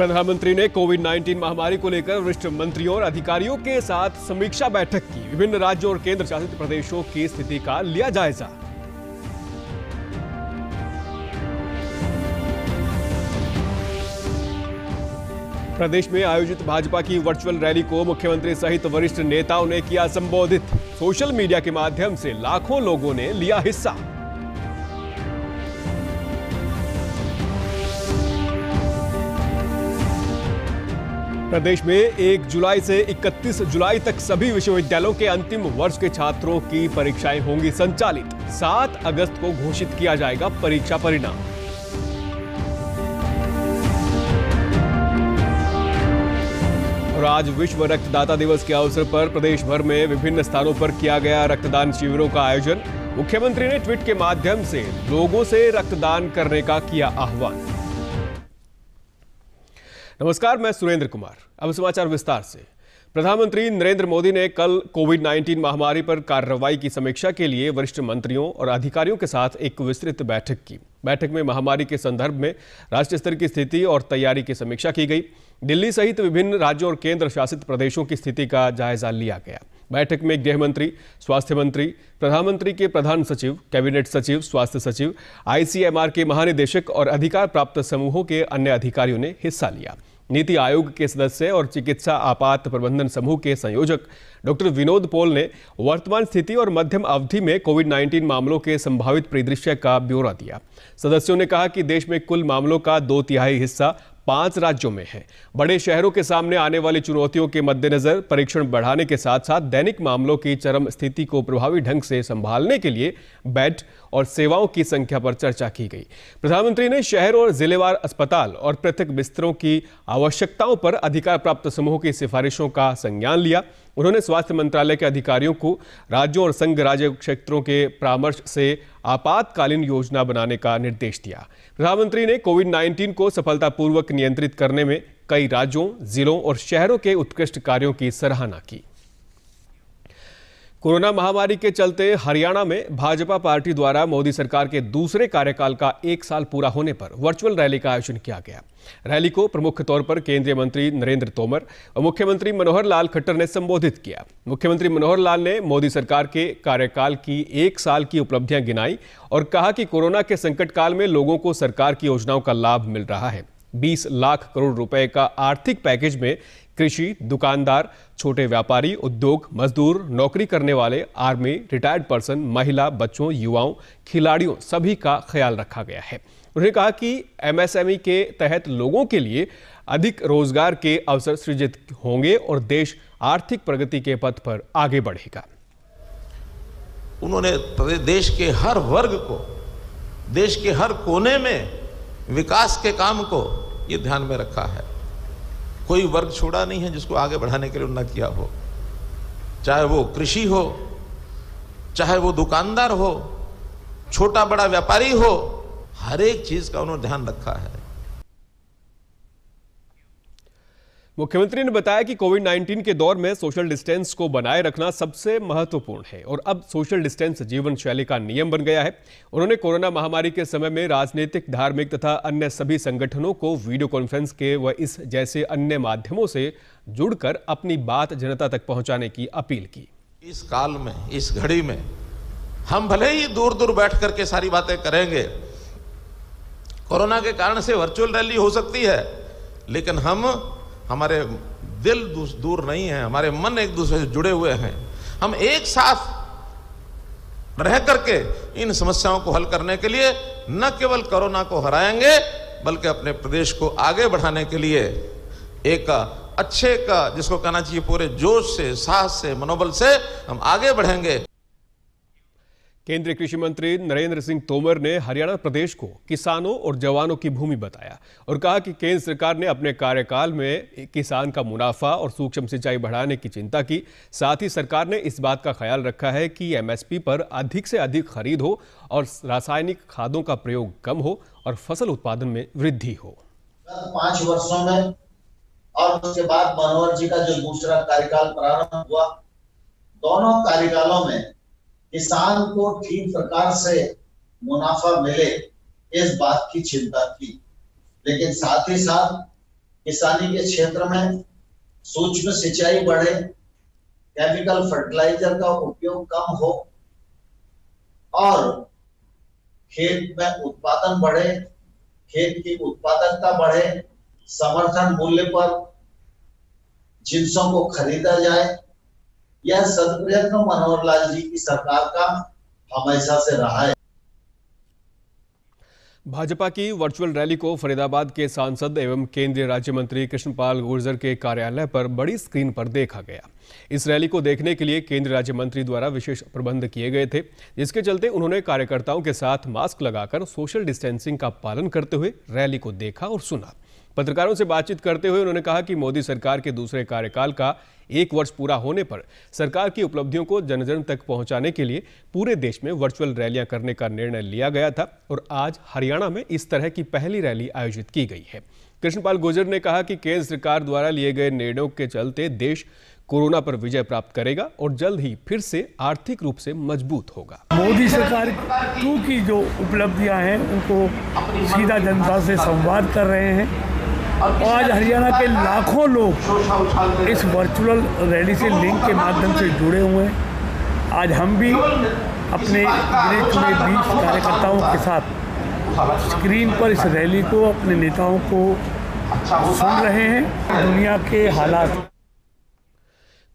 प्रधानमंत्री ने कोविड-19 महामारी को लेकर वरिष्ठ मंत्रियों और अधिकारियों के साथ समीक्षा बैठक की। विभिन्न राज्यों और केंद्र शासित प्रदेशों की स्थिति का लिया जायजा। प्रदेश में आयोजित भाजपा की वर्चुअल रैली को मुख्यमंत्री सहित वरिष्ठ नेताओं ने किया संबोधित। सोशल मीडिया के माध्यम से लाखों लोगों ने लिया हिस्सा। प्रदेश में 1 जुलाई से 31 जुलाई तक सभी विश्वविद्यालयों के अंतिम वर्ष के छात्रों की परीक्षाएं होंगी संचालित। 7 अगस्त को घोषित किया जाएगा परीक्षा परिणाम। और आज विश्व रक्तदाता दिवस के अवसर पर प्रदेश भर में विभिन्न स्थानों पर किया गया रक्तदान शिविरों का आयोजन। मुख्यमंत्री ने ट्वीट के माध्यम से लोगों से रक्तदान करने का किया आह्वान। नमस्कार, मैं सुरेंद्र कुमार। अब समाचार विस्तार से। प्रधानमंत्री नरेंद्र मोदी ने कल कोविड-19 महामारी पर कार्रवाई की समीक्षा के लिए वरिष्ठ मंत्रियों और अधिकारियों के साथ एक विस्तृत बैठक की। बैठक में महामारी के संदर्भ में राष्ट्रीय स्तर की स्थिति और तैयारी की समीक्षा की गई। दिल्ली सहित विभिन्न राज्यों और केंद्र शासित प्रदेशों की स्थिति का जायजा लिया गया। बैठक में गृह मंत्री, स्वास्थ्य मंत्री, प्रधानमंत्री के प्रधान सचिव, कैबिनेट सचिव, स्वास्थ्य सचिव, आईसीएमआर के महानिदेशक और अधिकार प्राप्त समूहों के अन्य अधिकारियों ने हिस्सा लिया। नीति आयोग के सदस्य और चिकित्सा आपात प्रबंधन समूह के संयोजक डॉक्टर विनोद पॉल ने वर्तमान स्थिति और मध्यम अवधि में कोविड-19 मामलों के संभावित परिदृश्य का ब्यौरा दिया। सदस्यों ने कहा कि देश में कुल मामलों का 2/3 हिस्सा 5 राज्यों में है। बड़े शहरों के सामने आने वाली चुनौतियों के मद्देनजर परीक्षण बढ़ाने के साथ साथ दैनिक मामलों की चरम स्थिति को प्रभावी ढंग से संभालने के लिए बेड और सेवाओं की संख्या पर चर्चा की गई। प्रधानमंत्री ने शहर और जिलेवार अस्पताल और पृथक बिस्तरों की आवश्यकताओं पर अधिकार प्राप्त समूह की सिफारिशों का संज्ञान लिया। उन्होंने स्वास्थ्य मंत्रालय के अधिकारियों को राज्यों और संघ राज्य क्षेत्रों के परामर्श से आपातकालीन योजना बनाने का निर्देश दिया। प्रधानमंत्री ने कोविड-19 को सफलतापूर्वक नियंत्रित करने में कई राज्यों, जिलों और शहरों के उत्कृष्ट कार्यों की सराहना की। कोरोना महामारी के चलते हरियाणा में भाजपा पार्टी द्वारा मोदी सरकार के दूसरे कार्यकाल का 1 साल पूरा होने पर वर्चुअल रैली का आयोजन किया गया। रैली को प्रमुख तौर पर केंद्रीय मंत्री नरेंद्र तोमर और मुख्यमंत्री मनोहर लाल खट्टर ने संबोधित किया। मुख्यमंत्री मनोहर लाल ने मोदी सरकार के कार्यकाल की 1 साल की उपलब्धियां गिनाई और कहा कि कोरोना के संकट काल में लोगों को सरकार की योजनाओं का लाभ मिल रहा है। 20 लाख करोड़ रुपए का आर्थिक पैकेज में कृषि, दुकानदार, छोटे व्यापारी, उद्योग, मजदूर, नौकरी करने वाले, आर्मी, रिटायर्ड पर्सन, महिला, बच्चों, युवाओं, खिलाड़ियों सभी का ख्याल रखा गया है। उन्होंने कहा कि एमएसएमई के तहत लोगों के लिए अधिक रोजगार के अवसर सृजित होंगे और देश आर्थिक प्रगति के पथ पर आगे बढ़ेगा। उन्होंने देश के हर वर्ग को, देश के हर कोने में विकास के काम को ये ध्यान में रखा है। कोई वर्ग छोड़ा नहीं है जिसको आगे बढ़ाने के लिए उन्होंने किया हो, चाहे वो कृषि हो, चाहे वो दुकानदार हो, छोटा बड़ा व्यापारी हो, हर एक चीज का उन्होंने ध्यान रखा है। मुख्यमंत्री ने बताया कि कोविड-19 के दौर में सोशल डिस्टेंस को बनाए रखना सबसे महत्वपूर्ण है और अब सोशल डिस्टेंस जीवन शैली का नियम बन गया है। उन्होंने कोरोना महामारी के समय में राजनीतिक, धार्मिक तथा अन्य सभी संगठनों को वीडियो कॉन्फ्रेंस के व इस जैसे अन्य माध्यमों से जुड़कर अपनी बात जनता तक पहुंचाने की अपील की। इस काल में, इस घड़ी में हम भले ही दूर दूर बैठ करके सारी बातें करेंगे, कोरोना के कारण से वर्चुअल रैली हो सकती है, लेकिन हमारे दिल दूर नहीं है, हमारे मन एक दूसरे से जुड़े हुए हैं। हम एक साथ रह करके इन समस्याओं को हल करने के लिए न केवल कोरोना को हराएंगे बल्कि अपने प्रदेश को आगे बढ़ाने के लिए एक अच्छे का, जिसको कहना चाहिए, पूरे जोश से, साहस से, मनोबल से हम आगे बढ़ेंगे। केंद्रीय कृषि मंत्री नरेंद्र सिंह तोमर ने हरियाणा प्रदेश को किसानों और जवानों की भूमि बताया और कहा कि केंद्र सरकार ने अपने कार्यकाल में किसान का मुनाफा और सूक्ष्म सिंचाई बढ़ाने की चिंता की। साथ ही सरकार ने इस बात का ख्याल रखा है कि एमएसपी पर अधिक से अधिक खरीद हो और रासायनिक खादों का प्रयोग कम हो और फसल उत्पादन में वृद्धि हो। 5 वर्षों में और उसके बाद मनोहर जी का जो दूसरा कार्यकाल प्रारंभ हुआ, दोनों कार्यकालों में किसान को ठीक प्रकार से मुनाफा मिले, इस बात की चिंता थी। लेकिन साथ ही साथ किसानी के क्षेत्र में सूक्ष्म सिंचाई बढ़े, केमिकल फर्टिलाइजर का उपयोग कम हो और खेत में उत्पादन बढ़े, खेत की उत्पादकता बढ़े, समर्थन मूल्य पर जिंसों को खरीदा जाए। यह सदप्रयत्न मनोहर लाल जी की सरकार का हमेशा से रहा है। भाजपा की वर्चुअल रैली को फरीदाबाद के सांसद एवं केंद्रीय राज्य मंत्री कृष्णपाल गुर्जर के कार्यालय पर बड़ी स्क्रीन पर देखा गया। इस रैली को देखने के लिए केंद्रीय राज्य मंत्री द्वारा विशेष प्रबंध किए गए थे, जिसके चलते उन्होंने कार्यकर्ताओं के साथ मास्क लगाकर सोशल डिस्टेंसिंग का पालन करते हुए रैली को देखा और सुना। पत्रकारों से बातचीत करते हुए उन्होंने कहा कि मोदी सरकार के दूसरे कार्यकाल का 1 वर्ष पूरा होने पर सरकार की उपलब्धियों को जन जन तक पहुंचाने के लिए पूरे देश में वर्चुअल रैलियां करने का निर्णय लिया गया था और आज हरियाणा में इस तरह की पहली रैली आयोजित की गई है। कृष्णपाल गुर्जर ने कहा कि केंद्र सरकार द्वारा लिए गए निर्णयों के चलते देश कोरोना पर विजय प्राप्त करेगा और जल्द ही फिर से आर्थिक रूप से मजबूत होगा। मोदी सरकार 2 की जो उपलब्धियां हैं उनको सीधा जनता से संवाद कर रहे हैं और आज हरियाणा के लाखों लोग इस वर्चुअल रैली से लिंक के माध्यम से जुड़े हुए हैं। आज हम भी अपने गिने चुने 20 कार्यकर्ताओं के साथ स्क्रीन पर इस रैली को, अपने नेताओं को सुन रहे हैं। दुनिया के हालात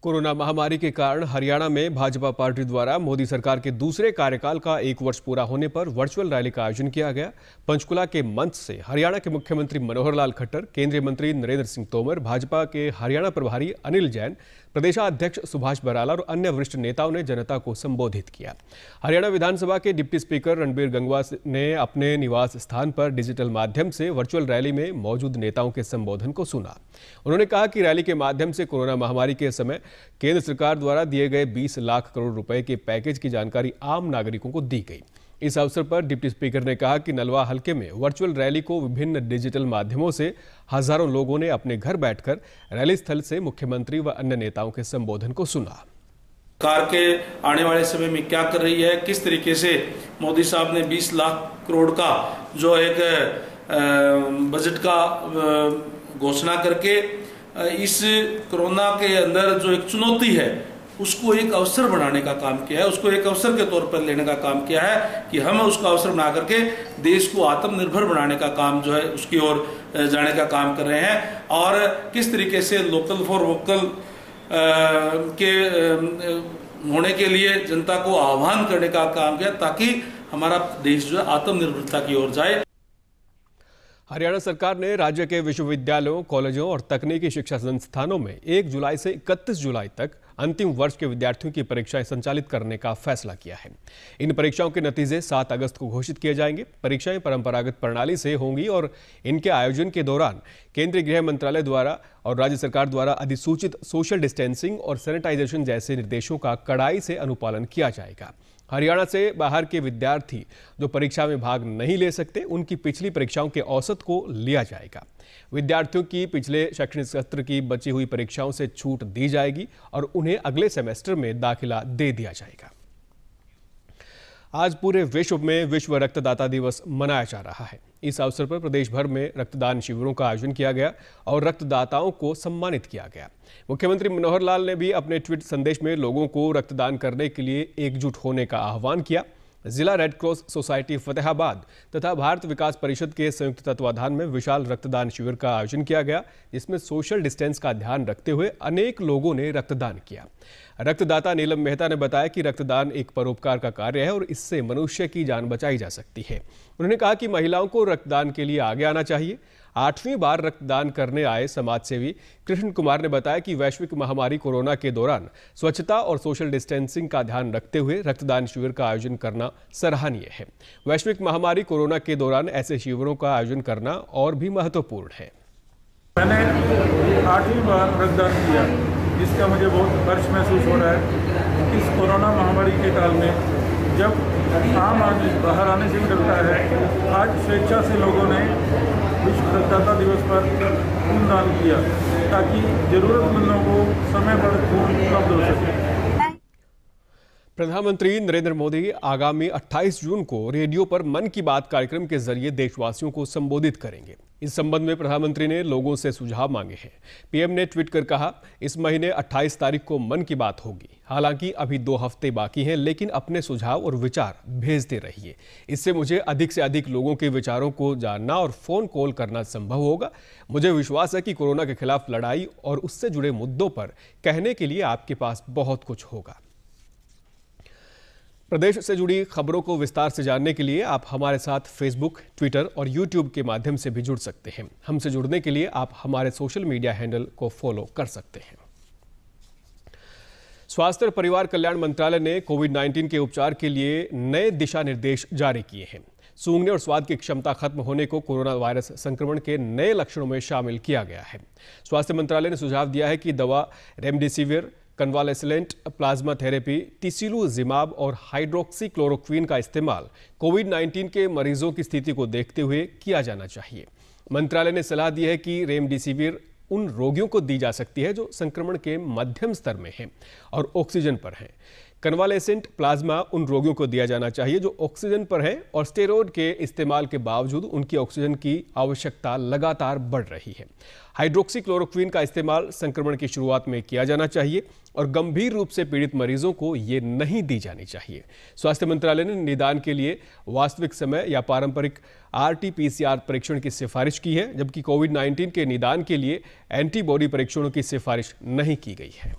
कोरोना महामारी के कारण हरियाणा में भाजपा पार्टी द्वारा मोदी सरकार के दूसरे कार्यकाल का 1 वर्ष पूरा होने पर वर्चुअल रैली का आयोजन किया गया। पंचकुला के मंच से हरियाणा के मुख्यमंत्री मनोहर लाल खट्टर, केंद्रीय मंत्री नरेंद्र सिंह तोमर, भाजपा के हरियाणा प्रभारी अनिल जैन, प्रदेशाध्यक्ष सुभाष बराला और अन्य वरिष्ठ नेताओं ने जनता को संबोधित किया। हरियाणा विधानसभा के डिप्टी स्पीकर रणबीर गंगवा ने अपने निवास स्थान पर डिजिटल माध्यम से वर्चुअल रैली में मौजूद नेताओं के संबोधन को सुना। उन्होंने कहा कि रैली के माध्यम से कोरोना महामारी के समय केंद्र सरकार द्वारा दिए गए 20 लाख करोड़ रुपए के पैकेज की जानकारी आम नागरिकों को दी गई। इस अवसर पर डिप्टी स्पीकर ने कहा कि नलवा हलके में वर्चुअल रैली को विभिन्न डिजिटल माध्यमों से हजारों लोगों ने अपने घर बैठकर रैली स्थल से मुख्यमंत्री व अन्य नेताओं के संबोधन को सुना। सरकार के आने वाले समय में क्या कर रही है, किस तरीके से मोदी साहब ने 20 लाख करोड़ का जो एक बजट का घोषणा करके इस कोरोना के अंदर जो एक चुनौती है उसको एक अवसर बनाने का काम किया है, उसको एक अवसर के तौर पर लेने का काम किया है कि हम उसका अवसर बना करके देश को आत्मनिर्भर बनाने का काम जो है उसकी ओर जाने का काम कर रहे हैं और किस तरीके से लोकल फॉर वोकल के होने के लिए जनता को आह्वान करने का काम किया ताकि हमारा देश जो है आत्मनिर्भरता की ओर जाए। हरियाणा सरकार ने राज्य के विश्वविद्यालयों, कॉलेजों और तकनीकी शिक्षा संस्थानों में 1 जुलाई से 31 जुलाई तक अंतिम वर्ष के विद्यार्थियों की परीक्षाएं संचालित करने का फैसला किया है। इन परीक्षाओं के नतीजे 7 अगस्त को घोषित किए जाएंगे। परीक्षाएं परंपरागत प्रणाली से होंगी और इनके आयोजन के दौरान केंद्रीय गृह मंत्रालय द्वारा और राज्य सरकार द्वारा अधिसूचित सोशल डिस्टेंसिंग और सैनिटाइजेशन जैसे निर्देशों का कड़ाई से अनुपालन किया जाएगा। हरियाणा से बाहर के विद्यार्थी जो परीक्षा में भाग नहीं ले सकते, उनकी पिछली परीक्षाओं के औसत को लिया जाएगा। विद्यार्थियों की पिछले शैक्षणिक सत्र की बची हुई परीक्षाओं से छूट दी जाएगी और उन्हें अगले सेमेस्टर में दाखिला दे दिया जाएगा। आज पूरे विश्व में विश्व रक्तदाता दिवस मनाया जा रहा है। इस अवसर पर प्रदेश भर में रक्तदान शिविरों का आयोजन किया गया और रक्तदाताओं को सम्मानित किया गया। मुख्यमंत्री मनोहर लाल ने भी अपने ट्वीट संदेश में लोगों को रक्तदान करने के लिए एकजुट होने का आह्वान किया। जिला रेड क्रॉस सोसाइटी फतेहाबाद तथा भारत विकास परिषद के संयुक्त तत्वाधान में विशाल रक्तदान शिविर का आयोजन किया गया, जिसमें सोशल डिस्टेंस का ध्यान रखते हुए अनेक लोगों ने रक्तदान किया। रक्तदाता नीलम मेहता ने बताया कि रक्तदान एक परोपकार का कार्य है और इससे मनुष्य की जान बचाई जा सकती है। उन्होंने कहा कि महिलाओं को रक्तदान के लिए आगे आना चाहिए। 8वीं बार रक्तदान करने आए समाजसेवी कृष्ण कुमार ने बताया कि वैश्विक महामारी कोरोना के दौरान स्वच्छता और सोशल डिस्टेंसिंग का ध्यान रखते हुए रक्तदान शिविर का आयोजन करना सराहनीय है। वैश्विक महामारी कोरोना के दौरान ऐसे शिविरों का आयोजन करना और भी महत्वपूर्ण है। मैंने 8वीं बार रक्तदान किया, जिसका मुझे बहुत हर्ष महसूस हो रहा है। इस कोरोना महामारी के काल में जब आम आदमी बाहर आने से भी डरता है, आज स्वेच्छा से लोगों ने विश्व रक्तदाता दिवस पर खूनदान किया ताकि जरूरतमंदों को समय पर खून उपलब्ध हो सके। प्रधानमंत्री नरेंद्र मोदी आगामी 28 जून को रेडियो पर मन की बात कार्यक्रम के जरिए देशवासियों को संबोधित करेंगे। इस संबंध में प्रधानमंत्री ने लोगों से सुझाव मांगे हैं। पीएम ने ट्वीट कर कहा, इस महीने 28 तारीख को मन की बात होगी। हालांकि अभी 2 हफ्ते बाकी हैं, लेकिन अपने सुझाव और विचार भेजते रहिए। इससे मुझे अधिक से अधिक लोगों के विचारों को जानना और फोन कॉल करना संभव होगा। मुझे विश्वास है कि कोरोना के खिलाफ लड़ाई और उससे जुड़े मुद्दों पर कहने के लिए आपके पास बहुत कुछ होगा। प्रदेश से जुड़ी खबरों को विस्तार से जानने के लिए आप हमारे साथ फेसबुक, ट्विटर और यूट्यूब के माध्यम से भी जुड़ सकते हैं। हमसे जुड़ने के लिए आप हमारे सोशल मीडिया हैंडल को फॉलो कर सकते हैं। स्वास्थ्य और परिवार कल्याण मंत्रालय ने कोविड-19 के उपचार के लिए नए दिशा निर्देश जारी किए हैं। सूंघने और स्वाद की क्षमता खत्म होने को कोरोना वायरस संक्रमण के नए लक्षणों में शामिल किया गया है। स्वास्थ्य मंत्रालय ने सुझाव दिया है कि दवा रेमडेसिविर, कन्वालेसेंट प्लाज्मा थेरेपी, टिसिलुजिमाब और हाइड्रोक्सीक्लोरोक्विन का इस्तेमाल कोविड-19 के मरीजों की स्थिति को देखते हुए किया जाना चाहिए। मंत्रालय ने सलाह दी है कि रेमडेसिविर उन रोगियों को दी जा सकती है जो संक्रमण के मध्यम स्तर में हैं और ऑक्सीजन पर हैं। कन्वालेसेंट प्लाज्मा उन रोगियों को दिया जाना चाहिए जो ऑक्सीजन पर हैं और स्टेरॉयड के इस्तेमाल के बावजूद उनकी ऑक्सीजन की आवश्यकता लगातार बढ़ रही है। हाइड्रोक्सीक्लोरोक्विन का इस्तेमाल संक्रमण की शुरुआत में किया जाना चाहिए और गंभीर रूप से पीड़ित मरीजों को ये नहीं दी जानी चाहिए। स्वास्थ्य मंत्रालय ने निदान के लिए वास्तविक समय या पारंपरिक RT-PCR परीक्षण की सिफारिश की है, जबकि कोविड-19 के निदान के लिए एंटीबॉडी परीक्षणों की सिफारिश नहीं की गई है।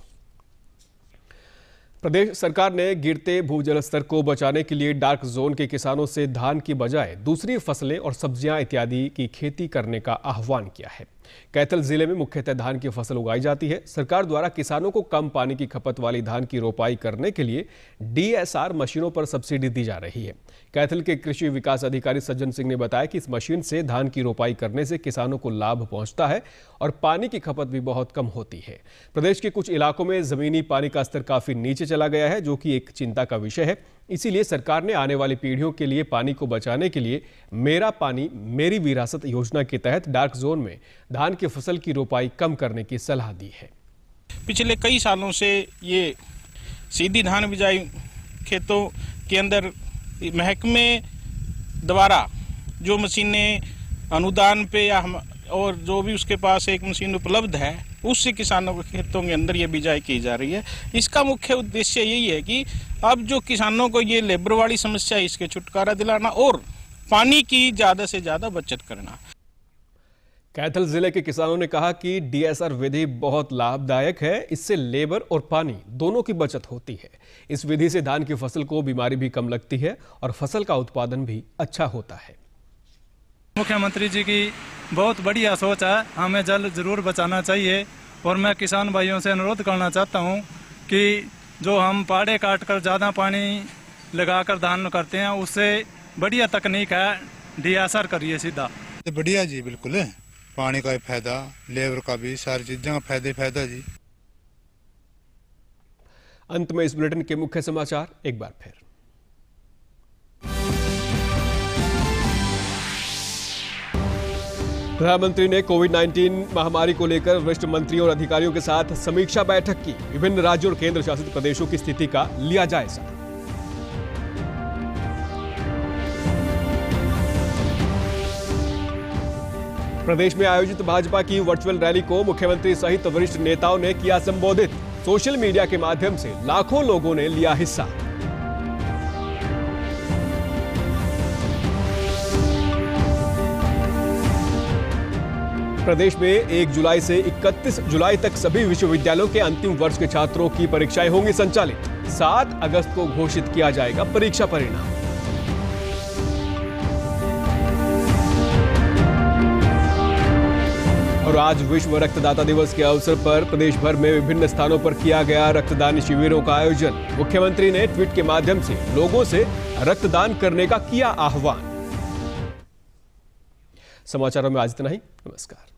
प्रदेश सरकार ने गिरते भूजल स्तर को बचाने के लिए डार्क जोन के किसानों से धान की बजाय दूसरी फसलें और सब्जियां इत्यादि की खेती करने का आह्वान किया है। कैथल जिले में मुख्यतः धान की फसल उगाई जाती है। सरकार द्वारा किसानों को कम पानी की खपत वाली धान की रोपाई करने के लिए DSR मशीनों पर सब्सिडी दी जा रही है। कैथल के कृषि विकास अधिकारी सज्जन सिंह ने बताया कि इस मशीन से धान की रोपाई करने से किसानों को लाभ पहुंचता है और पानी की खपत भी बहुत कम होती है। प्रदेश के कुछ इलाकों में जमीनी पानी का स्तर काफी नीचे चला गया है, जो कि एक चिंता का विषय है। इसीलिए सरकार ने आने वाली पीढ़ियों के लिए पानी को बचाने के लिए मेरा पानी मेरी विरासत योजना के तहत डार्क जोन में धान की फसल की रोपाई कम करने की सलाह दी है। पिछले कई सालों से ये सीधी धान बिजाई खेतों के अंदर महकमे द्वारा जो मशीनें अनुदान पे या और जो भी उसके पास एक मशीन उपलब्ध है, उससे किसानों के खेतों के अंदर ये बिजाई की जा रही है। इसका मुख्य उद्देश्य यही है कि अब जो किसानों को ये लेबर वाली समस्या है, इसके छुटकारा दिलाना और पानी की ज़्यादा से ज़्यादा बचत करना। कैथल जिले के किसानों ने कहा कि DSR विधि बहुत लाभदायक है। इससे लेबर और पानी दोनों की बचत होती है। इस विधि से धान की फसल को बीमारी भी कम लगती है और फसल का उत्पादन भी अच्छा होता है। मुख्यमंत्री जी की बहुत बढ़िया सोच है, हमें जल जरूर बचाना चाहिए। और मैं किसान भाइयों से अनुरोध करना चाहता हूं कि जो हम पाड़े काट कर ज़्यादा पानी लगाकर धान करते हैं, उससे बढ़िया तकनीक है DSR करिए सीधा। बढ़िया जी, बिल्कुल है। पानी का भी फायदा, लेबर का भी, सारी चीज़ों का फायदा जी। अंत में इस बुलेटिन के मुख्य समाचार एक बार फिर। प्रधानमंत्री ने कोविड-19 महामारी को लेकर वरिष्ठ मंत्रियों और अधिकारियों के साथ समीक्षा बैठक की। विभिन्न राज्यों और केंद्र शासित प्रदेशों की स्थिति का लिया जायजा। प्रदेश में आयोजित भाजपा की वर्चुअल रैली को मुख्यमंत्री सहित वरिष्ठ नेताओं ने किया संबोधित। सोशल मीडिया के माध्यम से लाखों लोगों ने लिया हिस्सा। प्रदेश में 1 जुलाई से 31 जुलाई तक सभी विश्वविद्यालयों के अंतिम वर्ष के छात्रों की परीक्षाएं होंगी संचालित। 7 अगस्त को घोषित किया जाएगा परीक्षा परिणाम। और आज विश्व रक्तदाता दिवस के अवसर पर प्रदेश भर में विभिन्न स्थानों पर किया गया रक्तदान शिविरों का आयोजन। मुख्यमंत्री ने ट्वीट के माध्यम से लोगों से रक्तदान करने का किया आह्वान। समाचारों में आज इतना ही। नमस्कार।